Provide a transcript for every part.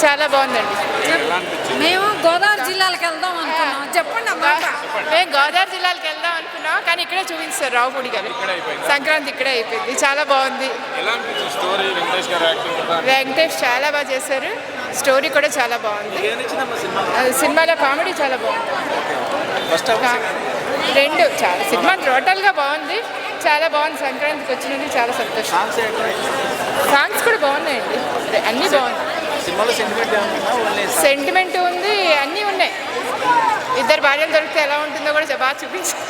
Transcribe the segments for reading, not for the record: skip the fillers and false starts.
చాలా బాగుందండి. మేము గోదావరి జిల్లాలకు వెళ్దాం అనుకున్నాం. చెప్పండి అమ్మా. మేము గోదావరి జిల్లాలకు వెళ్దాం అనుకున్నాం, కానీ ఇక్కడే చూపిస్తారు రావుపూడి గారు. సంక్రాంతి ఇక్కడే అయిపోయింది. చాలా బాగుంది. వెంకటేష్ చాలా బాగా చేశారు. స్టోరీ కూడా చాలా బాగుంది. సినిమాలో కామెడీ చాలా బాగుంది. రెండు చాలా సినిమా టోటల్గా బాగుంది. చాలా బాగుంది. సంక్రాంతికి వచ్చినది చాలా సంతోషం. సాంగ్స్ కూడా బాగున్నాయండి. అన్నీ బాగుంది. సెంటిమెంట్ ఉంది, అన్నీ ఉన్నాయి. ఇద్దరు భార్యలు దొరికితే ఎలా ఉంటుందో కూడా బాగా చూపించారు.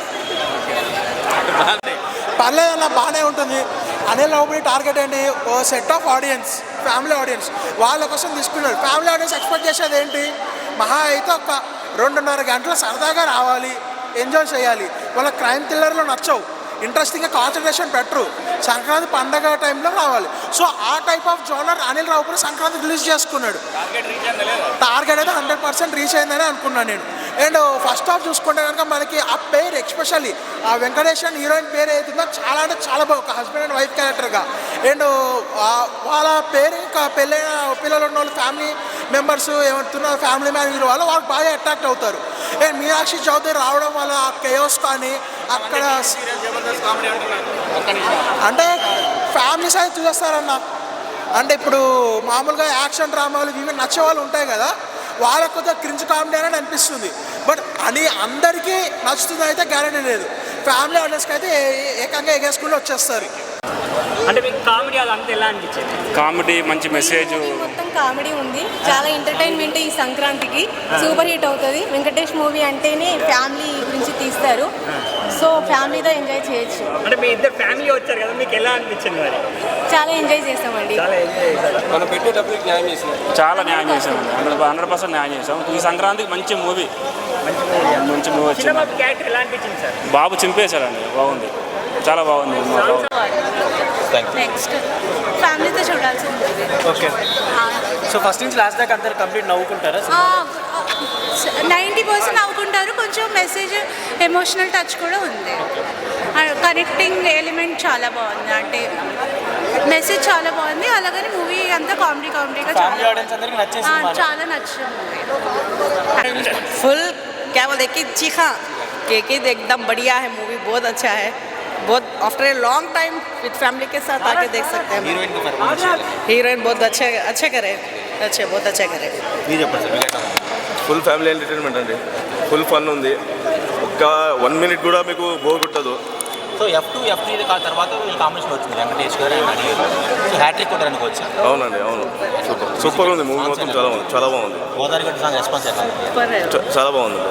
పర్లేదన్న, బాగానే ఉంటుంది. అనిల్ రావుపూడి టార్గెట్ ఏంటి? ఓ set of audience, family audience, వాళ్ళ కోసం తీసుకున్నారు. ఫ్యామిలీ ఆడియన్స్ ఎక్స్పెక్ట్ చేసేది ఏంటి? మహా అయితే ఒక 2.5 గంటలు సరదాగా రావాలి, ఎంజాయ్ చేయాలి. వాళ్ళ క్రైమ్ థ్రిల్లర్లో నచ్చవు, ఇంట్రెస్టింగ్గా కాన్సన్ట్రేషన్ పెట్టరు. సంక్రాంతి పండగ టైంలో రావాలి. సో ఆ type of genre Anil Ravipudi Sankranti release చేసుకున్నాడు. టార్గెట్ అయితే 100% రీచ్ అయిందని అనుకున్నాను నేను. అండ్ ఫస్ట్ హాఫ్ చూసుకుంటే కనుక మనకి ఆ పేరు, ఎక్స్పెషల్లీ ఆ వెంకటేష్ అండ్ హీరోయిన్ పేరు అవుతుందో చాలా అంటే చాలా బాగా, ఒక హస్బెండ్ అండ్ వైఫ్ క్యారెక్టర్గా. అండ్ వాళ్ళ పేరు ఇంకా పెళ్ళైన పిల్లలు ఉన్న వాళ్ళు, ఫ్యామిలీ మెంబర్స్ ఏమంటున్నారు, ఫ్యామిలీ మ్యాన్ హీరో వాళ్ళు బాగా అట్రాక్ట్ అవుతారు. అండ్ మీనాక్షి చౌదరి రావడం వల్ల ఆ కేయోస్ కానీ అక్కడ అంటే ఫ్యామిలీస్ అయితే చూసేస్తారన్న. అంటే ఇప్పుడు మామూలుగా యాక్షన్ డ్రామాలు ఇవి నచ్చే వాళ్ళు ఉంటాయి కదా, వాళ్ళకు కొద్దిగా క్రింజ్ కామెడీ అనేది అనిపిస్తుంది. బట్ అని అందరికీ నచ్చుతుంది అయితే గ్యారెంటీ లేదు. ఫ్యామిలీ ఆడియన్స్కి అయితే ఏకంగా ఎగేసుకుంటూ వచ్చేస్తారు. అంటే మీకు కామెడీ అదంతా ఎలా అనిపించింది? కామెడీ, మంచి మెసేజ్, మొత్తం కామెడీ ఉంది. చాలా ఎంటర్టైన్మెంట్. ఈ సంక్రాంతికి సూపర్ హిట్ అవుతుంది. వెంకటేష్ మూవీ అంటేనే ఫ్యామిలీ గురించి తీస్తారు. సో ఫ్యామిలీతో ఎంజాయ్ చేయొచ్చు. అంటే మీ ఇద్దరు ఫ్యామిలీ వచ్చారు కదా, మీకు ఎలా అనిపించింది మరి? చాలా ఎంజాయ్ చేస్తామండి. చాలా ఎంజాయ్ చేశారు. మనం పెట్టేటప్పుడు న్యాయం చేసాం, చాలా న్యాయం చేసాం, 100% న్యాయం చేసాం. ఈ సంక్రాంతికి మంచి మూవీ వచ్చింది. సినిమా క్యారెక్టర్ ఎలా అనిపించింది సార్? బాబు చింపేశారండి, బాగుంది, చాలా బాగుంది. నెక్స్ట్ ఫ్యామిలీతో చూడాల్సింది. ఓకే. సో ఫస్ట్ నుంచి లాస్ట్ దాకా అందరు కంప్లీట్ నవ్వుకుంటారా? 90% నవ్వుకుంటారు. కొంచెం మెసేజ్, ఎమోషనల్ టచ్ కూడా ఉంది. కనెక్టింగ్ ఎలిమెంట్ చాలా బాగుంది. అంటే మెసేజ్ చాలా బాగుంది. అలాగని మూవీ అంతా కామెడీగా ఫ్యామిలీ ఆడియన్స్ అందరికి నచ్చేసింది. చాలా నచ్చింది మూవీ. फुल क्या बोलते कि चीखा के एकदम बढ़िया है मूवी, बहुत अच्छा है. बहुत after a long time with family के साथ आके देख सकते हैं. हीरोइन बहुत अच्छे करे, बहुत अच्छे करे. ఫుల్ ఫ్యామిలీ ఎంటర్టైన్మెంట్ అండి. ఫుల్ ఫన్ ఉంది. ఒక్క 1 మినిట్ కూడా మీకు బోర్ కొట్టదు. సో F2, F3 తర్వాత వీళ్ళు కాంబినేషన్ వచ్చింది, వెంకటేష్ గారు అండ్ అనిల్. సో హ్యాట్రిక్ కూడా అనుకోవచ్చు. అవునండి, అవును. సూపర్ ఉంది మూవీ మొత్తం, చాలా బాగుంది. గోదావరి గడ్డ సాంగ్ రెస్పాన్స్ ఎట్లా? చాలా బాగుంది.